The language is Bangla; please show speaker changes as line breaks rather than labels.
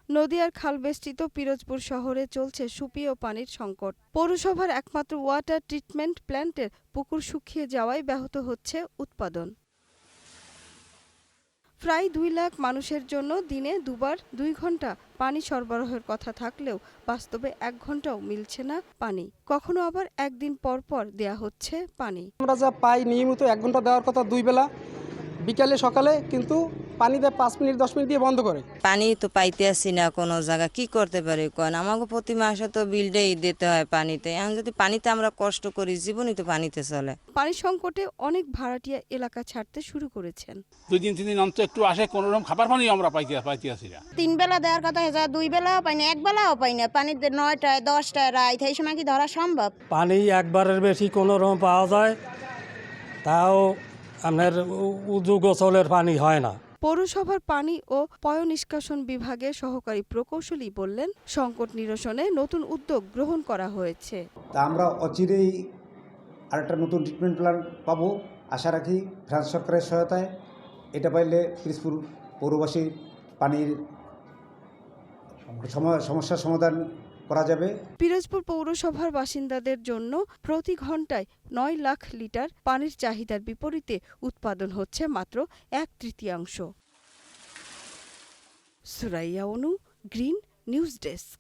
নদীয়ার খালবেষ্টিত পিরোজপুর শহরে চলছে সুপেয় পানির সংকট। পৌরসভার একমাত্র ওয়াটার ট্রিটমেন্ট প্ল্যান্টের পুকুর শুকিয়ে যাওয়ায় ব্যাহত হচ্ছে উৎপাদন। প্রায় 2 লাখ মানুষের জন্য দিনে দুবার 2 ঘন্টা পানি সরবরাহের কথা থাকলেও বাস্তবে 1 ঘন্টাও মিলছে না পানি। কখনো আবার একদিন পর পর দেয়া হচ্ছে পানি।
আমরা যা পাই নিয়মিত 1 ঘন্টা দেওয়ার কথা 2 বেলা, বিকালে সকালে, কিন্তু পানি দেয় 5 মিনিট 10 মিনিট দিয়ে বন্ধ করে।
পানি তো পাইতে আসি না কোনো জায়গা, কি করতে পারি কোন? আমাকে প্রতি মাসে তো বিলটাই দিতে হয় পানিতে। এখন যদি পানিতে আমরা কষ্ট করি, জীবনই তো পানিতে চলে।
পানি সংকটে অনেক ভাড়াটিয়া এলাকা ছাড়তে শুরু করেছেন।
2 দিন 3 দিন অন্তত একটু আসে, কোনো রকম খাবার পানি আমরা পাইতে আসি না।
3 বেলা দেওয়ার কথা হয়েছে, 2 বেলাও পাই না, 1 বেলাও পাই না। পানি 9টায় 10টায় রাত, এই সময় কি ধরা সম্ভব?
পানি একবারের বেশি কোনো রকম পাওয়া যায়, তাও আপনার উজু গোসলের পানি হয় না।
পৌরসভার পানি ও পয়ঃনিষ্কাশন বিভাগের সহকারী প্রকৌশলী বললেন, সংকট নিরসনে নতুন উদ্যোগ গ্রহণ করা হয়েছে।
তা আমরা অচিরেই আরেকটা নতুন ট্রিটমেন্ট প্ল্যান পাবো আশা রাখি ফ্রান্স সরকারের সহায়তায়। এটা পাইলে পিরোজপুর পৌরবাসী পানির সমস্যার সমাধান করা যাবে।
পিরোজপুর পৌরসভার বাসিন্দাদের জন্য প্রতি ঘন্টায় 9 লাখ লিটার পানির চাহিদার বিপরীতে উৎপাদন হচ্ছে মাত্র 1/3। সুরাইয়া অনু, গ্রিন নিউজ ডেস্ক।